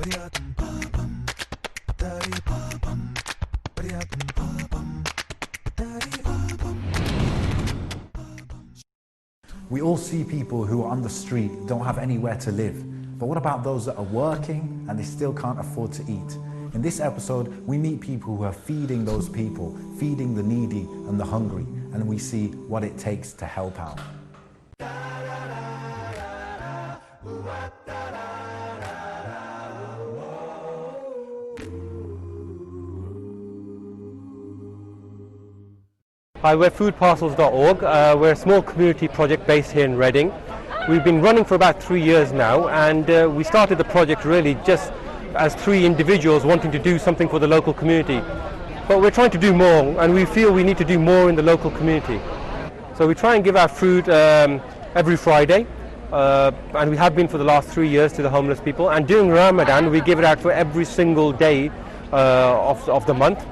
We all see people who are on the street, don't have anywhere to live. But what about those that are working and they still can't afford to eat? In this episode, we meet people who are feeding those people, feeding the needy and the hungry, and we see what it takes to help out. Hi, we're foodparcels.org. We're a small community project based here in Reading. We've been running for about 3 years now, and we started the project really just as 3 individuals wanting to do something for the local community. But we're trying to do more, and we feel we need to do more in the local community. So we try and give out food every Friday, and we have been for the last 3 years to the homeless people. And during Ramadan, we give it out for every single day of the month.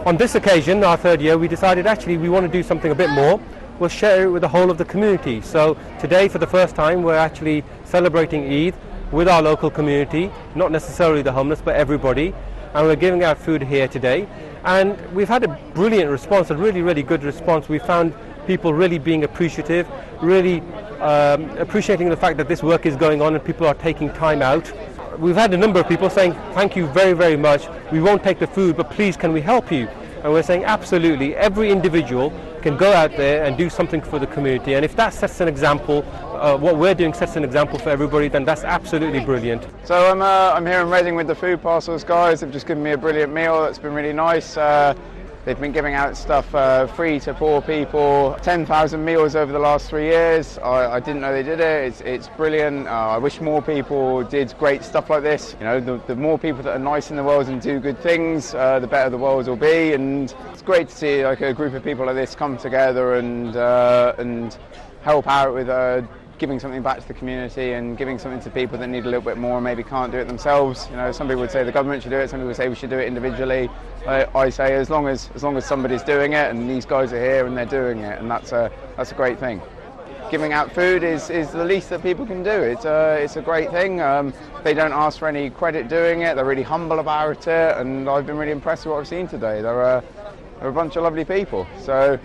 On this occasion, our 3rd year, we decided actually we want to do something a bit more. We'll share it with the whole of the community. So today, for the first time, we're actually celebrating Eid with our local community, not necessarily the homeless, but everybody. And we're giving out food here today. And we've had a brilliant response, a really, really good response. We found people really being appreciative, really appreciating the fact that this work is going on and people are taking time out. We've had a number of people saying, thank you very, very much. We won't take the food, but please, can we help you? And we're saying, absolutely, every individual can go out there and do something for the community. And if that sets an example, what we're doing sets an example for everybody, then that's absolutely brilliant. So I'm here in Reading with the Food Parcels guys. They've just given me a brilliant meal that's been really nice. They've been giving out stuff free to poor people, 10,000 meals over the last 3 years. I didn't know they did it. It's brilliant. I wish more people did great stuff like this. You know, the more people that are nice in the world and do good things, the better the world will be. And it's great to see like a group of people like this come together and help out with giving something back to the community and giving something to people that need a little bit more and maybe can't do it themselves. You know, some people would say the government should do it, some people would say we should do it individually. I say as long as somebody's doing it and these guys are here and they're doing it, and that's a great thing. Giving out food is the least that people can do. It's a great thing. They don't ask for any credit doing it. They're really humble about it, and I've been really impressed with what I've seen today. They're a bunch of lovely people. So,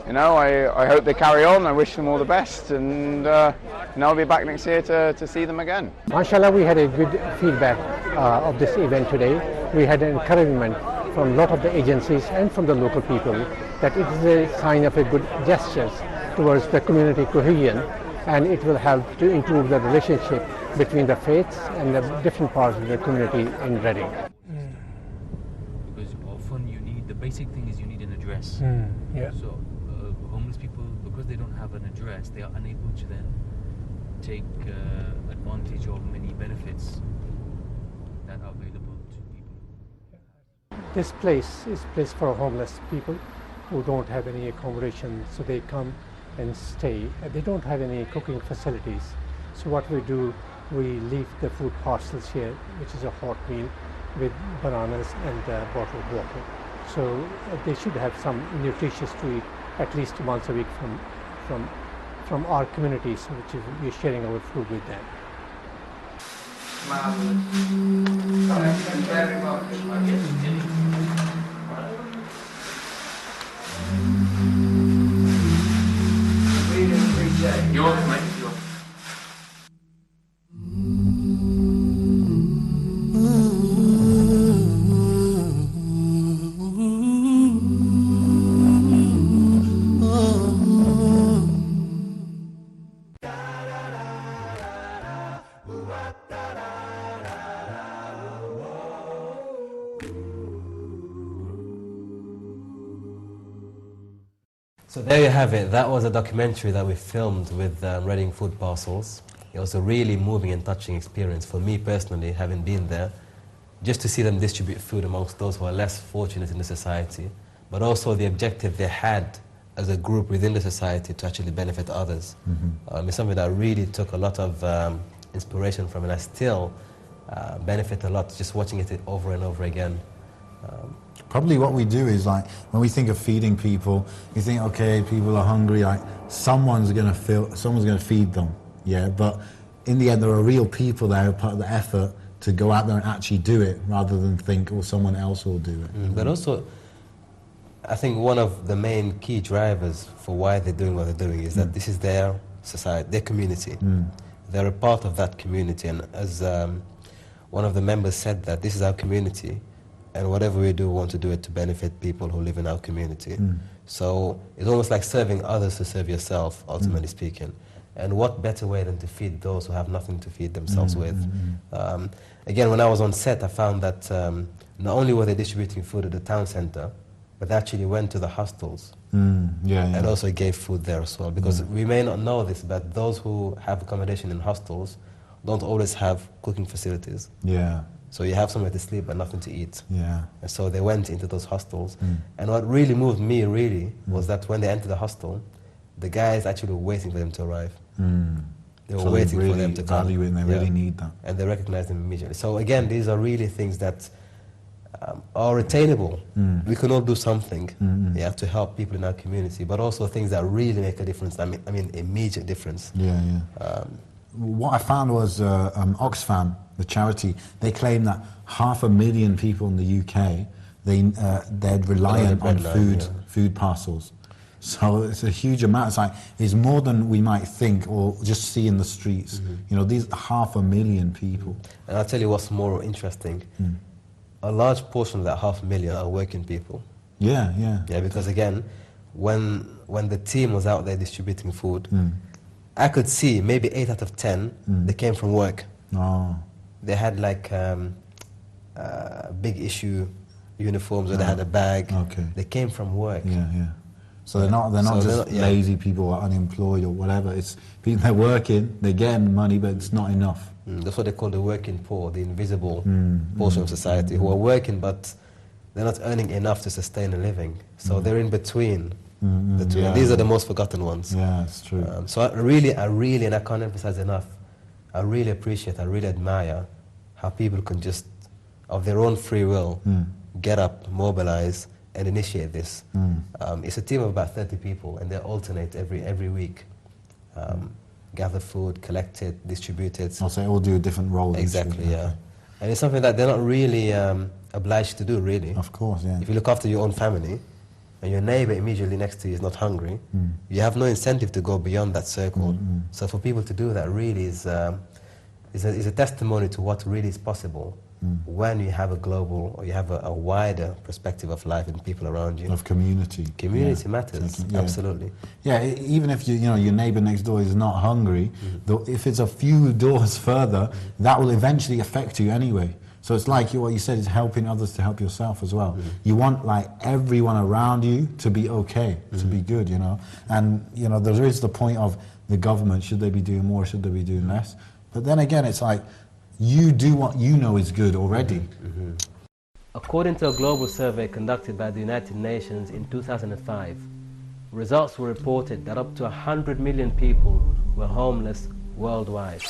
you know, I hope they carry on. I wish them all the best, and I'll be back next year to see them again. MashaAllah, we had a good feedback of this event today. We had an encouragement from a lot of the agencies and from the local people that it is a sign of a good gestures towards the community cohesion, and it will help to improve the relationship between the faiths and the different parts of the community in Reading. Because often you need, the basic thing is you need an address. Yeah. So homeless people, because they don't have an address, they are unable to then take advantage of many benefits that are available to people. This place is a place for homeless people who don't have any accommodation, so they come and stay. They don't have any cooking facilities. So what we do, we leave the food parcels here, which is a hot meal with bananas and bottled water. So they should have some nutritious to eat at least once a week from our communities, which is we're sharing our food with them. You're welcome, mate. So there you have it. That was a documentary that we filmed with Reading Food Parcels. It was a really moving and touching experience for me personally, having been there, just to see them distribute food amongst those who are less fortunate in the society, but also the objective they had as a group within the society to actually benefit others. It's something that I really took a lot of inspiration from, and I still benefit a lot just watching it over and over again. Probably what we do is, like, when we think of feeding people, you think, okay, people are hungry, like someone's going to feed them, yeah. But in the end, there are real people there who are part of the effort to go out there and actually do it rather than think, oh, someone else will do it. But also, I think one of the main key drivers for why they're doing what they're doing is that this is their society, their community. They're a part of that community, and as one of the members said, that this is our community, and whatever we do, we want to do it to benefit people who live in our community. So it's almost like serving others to serve yourself, ultimately speaking. And what better way than to feed those who have nothing to feed themselves with? Again, when I was on set, I found that not only were they distributing food at the town centre, but they actually went to the hostels and also gave food there as well. Because we may not know this, but those who have accommodation in hostels don't always have cooking facilities. Yeah. So you have somewhere to sleep but nothing to eat. Yeah. And so they went into those hostels. And what really moved me was that when they entered the hostel, the guys actually were waiting for them to arrive. They were So waiting really for them to come. value it and they really need that. And they recognize them immediately. So again, these are really things that are attainable. We can all do something to help people in our community, but also things that really make a difference. I mean immediate difference. Yeah, yeah. What I found was Oxfam, the charity, they claim that 500,000 people in the UK, they're reliant on food parcels. So it's a huge amount. It's like, it's more than we might think or just see in the streets. You know, these 500,000 people. And I'll tell you what's more interesting. A large portion of that 500,000 are working people. Yeah, yeah. Yeah, because again, when the team was out there distributing food, I could see maybe 8 out of 10, they came from work. Oh. They had like big issue uniforms, or they had a bag. Okay. They came from work. Yeah, yeah. So they're not just lazy people or unemployed or whatever. It's people, they're working, they're getting money, but it's not enough. That's what they call the working poor, the invisible portion of society, who are working but they're not earning enough to sustain a living. So they're in between the two. And these are the most forgotten ones. Yeah, it's true. So I really, and I can't emphasize enough, I really appreciate, I really admire how people can just, of their own free will, get up, mobilize, and initiate this. It's a team of about 30 people, and they alternate every week. Gather food, collect it, distribute it. So they all do a different role. Exactly, yeah. And it's something that they're not really obliged to do, really. Of course, yeah. If you look after your own family, and your neighbor immediately next to you is not hungry, you have no incentive to go beyond that circle. So for people to do that really is a testimony to what really is possible when you have a global, or you have a wider perspective of life and people around you. Of community. Community matters, absolutely. Yeah, even if your neighbor next door is not hungry, if it's a few doors further, that will eventually affect you anyway. So it's like what you said is helping others to help yourself as well. You want like everyone around you to be okay, to be good, you know. And there is the point of the government, should they be doing more, should they be doing less? But then again, it's like you do what you know is good already. According to a global survey conducted by the United Nations in 2005, results were reported that up to 100 million people were homeless worldwide.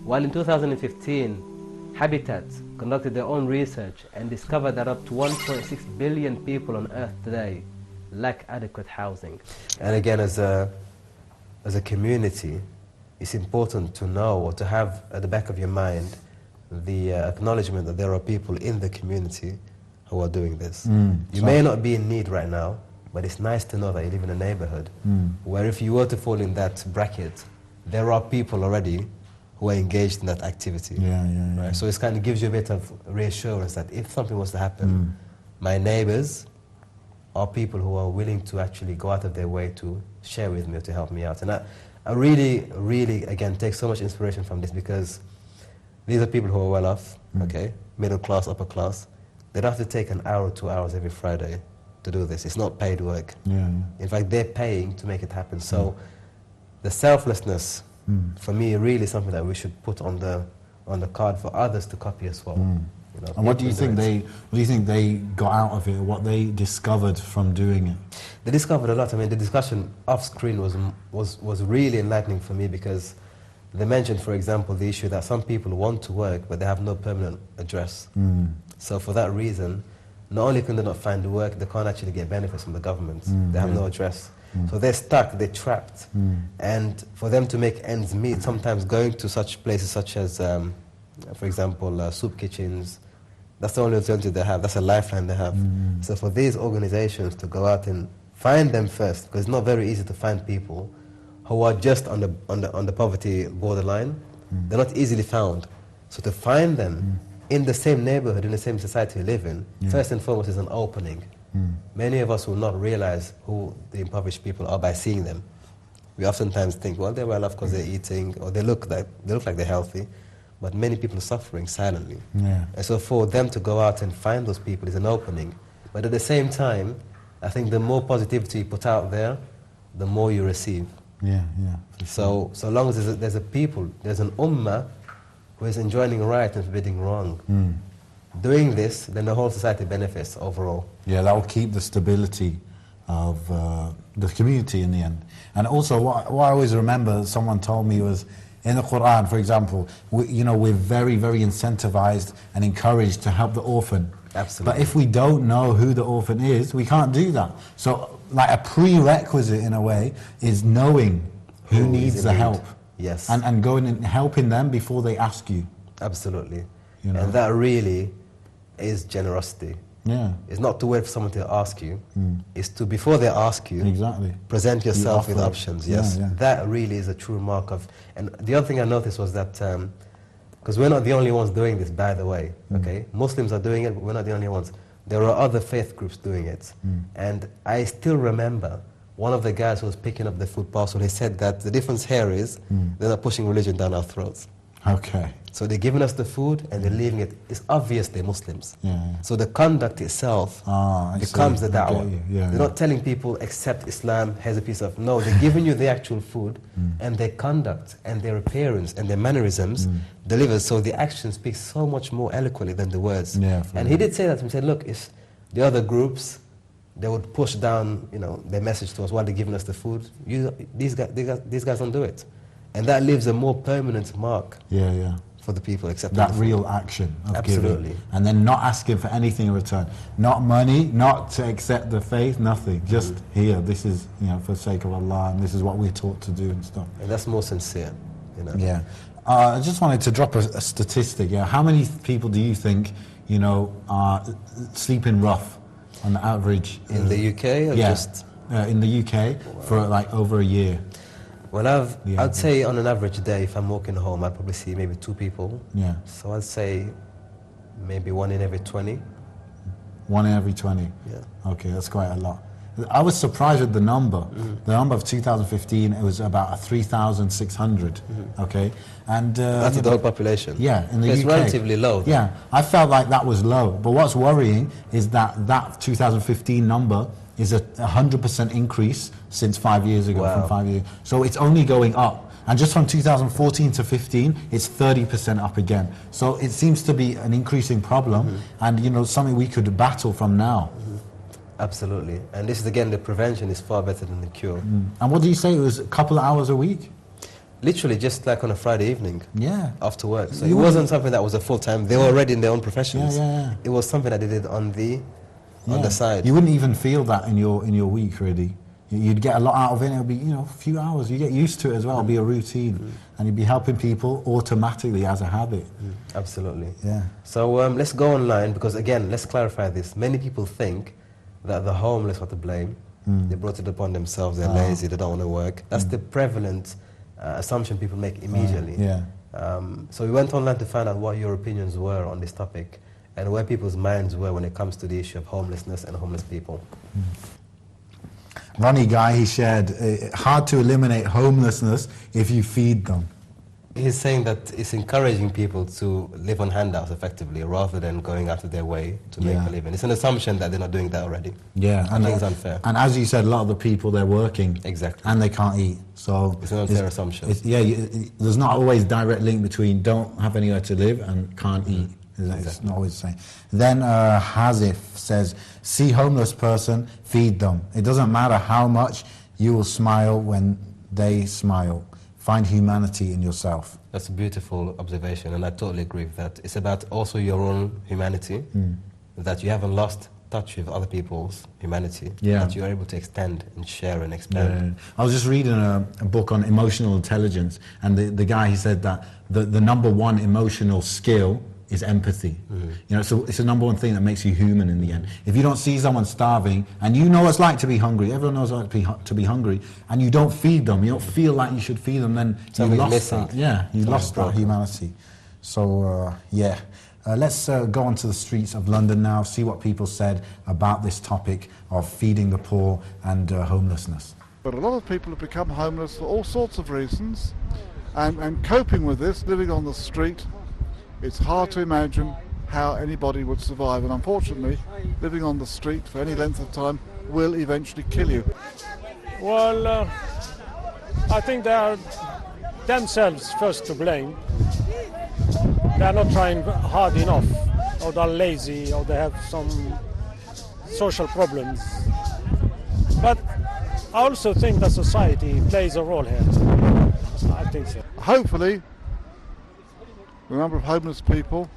While in 2015, Habitat conducted their own research and discovered that up to 1.6 billion people on Earth today lack adequate housing. And again, as a community, it's important to know, or to have at the back of your mind, the acknowledgement that there are people in the community who are doing this. You may not be in need right now, but it's nice to know that you live in a neighborhood where if you were to fall in that bracket, there are people already who are engaged in that activity. Right? So it kind of gives you a bit of reassurance that if something was to happen, my neighbors are people who are willing to actually go out of their way to share with me or to help me out. And I really, really, again, take so much inspiration from this, because these are people who are well off, okay, middle class, upper class. They don't have to take an hour or 2 hours every Friday to do this. It's not paid work. In fact, they're paying to make it happen. So the selflessness, for me, really something that we should put on the card for others to copy as well. And what do you think they got out of it, or what they discovered from doing it? They discovered a lot. I mean, the discussion off screen was really enlightening for me, because they mentioned, for example, the issue that some people want to work but they have no permanent address. So for that reason, not only can they not find work, they can't actually get benefits from the government. They have no address. So they're stuck, they're trapped. And for them to make ends meet, sometimes going to such places such as For example, soup kitchens. That's the only alternative they have. That's a lifeline they have. So for these organizations to go out and find them first, because it's not very easy to find people who are just on the poverty borderline. They're not easily found. So to find them in the same neighborhood, in the same society we live in, first and foremost is an opening. Many of us will not realize who the impoverished people are by seeing them. We oftentimes think, well, they're well off because they're eating, or they look like they're healthy, but many people are suffering silently. Yeah. And so for them to go out and find those people is an opening. But at the same time, I think the more positivity you put out there, the more you receive. Yeah, yeah. So long as there's a people, there's an ummah who is enjoining right and forbidding wrong. Doing this, then the whole society benefits overall. Yeah, that will keep the stability of the community in the end. And also, what I always remember someone told me was, in the Quran, for example, we're very, very incentivized and encouraged to help the orphan. Absolutely. But if we don't know who the orphan is, we can't do that. So, like a prerequisite in a way is knowing who needs the help. Yes. And going and helping them before they ask you. Absolutely. You know? And that really is generosity. Yeah. It's not to wait for someone to ask you. It's to, before they ask you, Exactly. present yourself with offer. options. Yes. Yeah, yeah. That really is a true mark of... And the other thing I noticed was that, because we're not the only ones doing this, by the way, okay? Muslims are doing it, but we're not the only ones. There are other faith groups doing it. And I still remember one of the guys who was picking up the food parcel, he said that the difference here is they're not pushing religion down our throats. Okay. So they're giving us the food and they're leaving it. It's obvious they're Muslims. Yeah. So the conduct itself I becomes see. the I get da'wah. you. Yeah, They're yeah. not telling people accept Islam, here's a piece of... No, they're giving you the actual food and their conduct and their appearance and their mannerisms delivers. So the action speaks so much more eloquently than the words. Yeah, and he did say that. He said, look, if the other groups, they would push down, their message to us while they're giving us the food. These guys don't do it. And that leaves a more permanent mark. Yeah. For the people accepting That the food. real action of Absolutely. giving. And then not asking for anything in return. Not money, not to accept the faith, nothing. Just here, this is, for the sake of Allah, and this is what we're taught to do and stuff. And that's more sincere, Yeah. I just wanted to drop a statistic. Yeah. How many people do you think, are sleeping rough on the average? In the UK or just... in the UK for like over a year. Well, I'd say on an average day, if I'm walking home, I'd probably see maybe 2 people. Yeah. So I'd say maybe 1 in every 20. 1 in every 20? Yeah. Okay, that's quite a lot. I was surprised with the number. The number of 2015, it was about 3,600, okay? And that's the whole population? Yeah, in the so it's UK. relatively low. Though. Yeah, I felt like that was low. But what's worrying is that 2015 number is a 100% increase since 5 years ago, Wow. from 5 years. So it's only going up. And just from 2014 to 15, it's 30% up again. So it seems to be an increasing problem and, something we could battle from now. Absolutely. And this is, again, the prevention is far better than the cure. And what do you say, it was a couple of hours a week? Literally just like on a Friday evening. Yeah. After work. So You it wasn't something that was a full-time. They were already in their own professions. Yeah. It was something that they did on the side. You wouldn't even feel that in your week, really. You'd get a lot out of it. It'll be, a few hours. You get used to it as well. It'll be a routine, and you'd be helping people automatically as a habit. Absolutely. Yeah. So let's go online because again, let's clarify this. Many people think that the homeless are to blame. They brought it upon themselves. They're lazy. They don't want to work. That's the prevalent assumption people make immediately. Yeah. So we went online to find out what your opinions were on this topic and where people's minds were when it comes to the issue of homelessness and homeless people. Ronnie Guy, he shared, hard to eliminate homelessness if you feed them. He's saying that it's encouraging people to live on handouts effectively rather than going out of their way to make a living. It's an assumption that they're not doing that already. Yeah. I think it's unfair. And as you said, a lot of the people, they're working. Exactly. And they can't eat. So It's an unfair assumption. There's not always direct link between don't have anywhere to live and can't eat. It's not always the same. Then Hazif says, see homeless person, feed them. It doesn't matter how much, you will smile when they smile. Find humanity in yourself. That's a beautiful observation, and I totally agree with that. It's about also your own humanity, that you haven't lost touch with other people's humanity Yeah. that you're able to extend and share and expand. I was just reading a book on emotional intelligence, and the guy, he said that the number one emotional skill is empathy. You know, so it's the number one thing that makes you human in the end. If you don't see someone starving, and you know what it's like to be hungry, everyone knows what it's like to be hungry, and you don't feed them, you don't feel like you should feed them, then you Something's lost missing. that. Yeah, you lost that humanity. So yeah, let's go onto the streets of London now, see what people said about this topic of feeding the poor and homelessness. But a lot of people have become homeless for all sorts of reasons, and coping with this, living on the street, it's hard to imagine how anybody would survive, and unfortunately living on the street for any length of time will eventually kill you. Well, I think they are themselves first to blame. They are not trying hard enough, or they're lazy, or they have some social problems. But I also think that society plays a role here. I think so. Hopefully the number of homeless people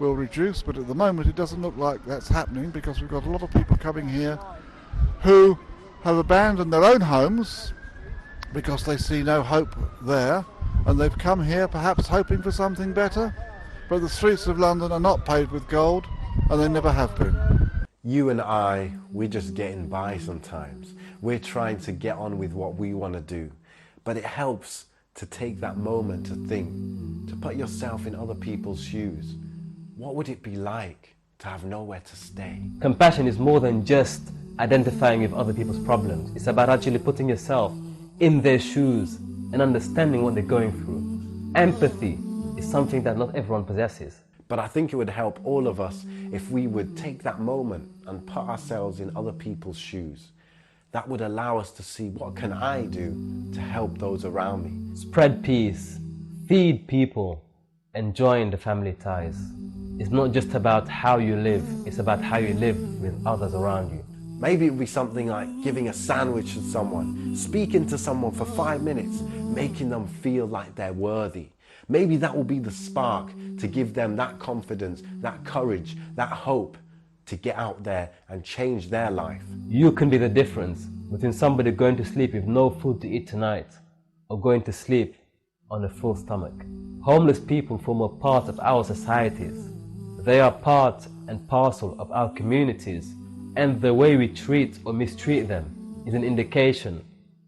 will reduce, but at the moment it doesn't look like that's happening, because we've got a lot of people coming here who have abandoned their own homes because they see no hope there, and they've come here perhaps hoping for something better, but the streets of London are not paved with gold, and they never have been. You and I, we're just getting by sometimes. We're trying to get on with what we want to do, but it helps to take that moment to think, to put yourself in other people's shoes. What would it be like to have nowhere to stay? Compassion is more than just identifying with other people's problems. It's about actually putting yourself in their shoes and understanding what they're going through. Empathy is something that not everyone possesses. But I think it would help all of us if we would take that moment and put ourselves in other people's shoes. That would allow us to see, what can I do to help those around me? Spread peace, feed people, and join the family ties. It's not just about how you live, it's about how you live with others around you. Maybe it would be something like giving a sandwich to someone, speaking to someone for 5 minutes, making them feel like they're worthy. Maybe that will be the spark to give them that confidence, that courage, that hope to get out there and change their life. You can be the difference between somebody going to sleep with no food to eat tonight or going to sleep on a full stomach. Homeless people form a part of our societies. They are part and parcel of our communities, and the way we treat or mistreat them is an indication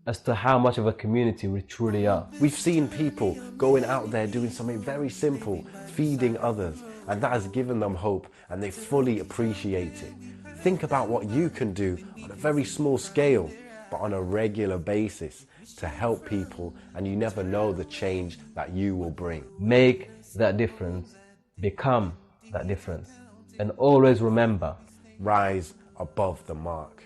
as to how much of a community we truly are. We've seen people going out there doing something very simple, feeding others, and that has given them hope, and they fully appreciate it. Think about what you can do on a very small scale, but on a regular basis to help people, and you never know the change that you will bring. Make that difference, become that difference, and always remember, rise above the mark.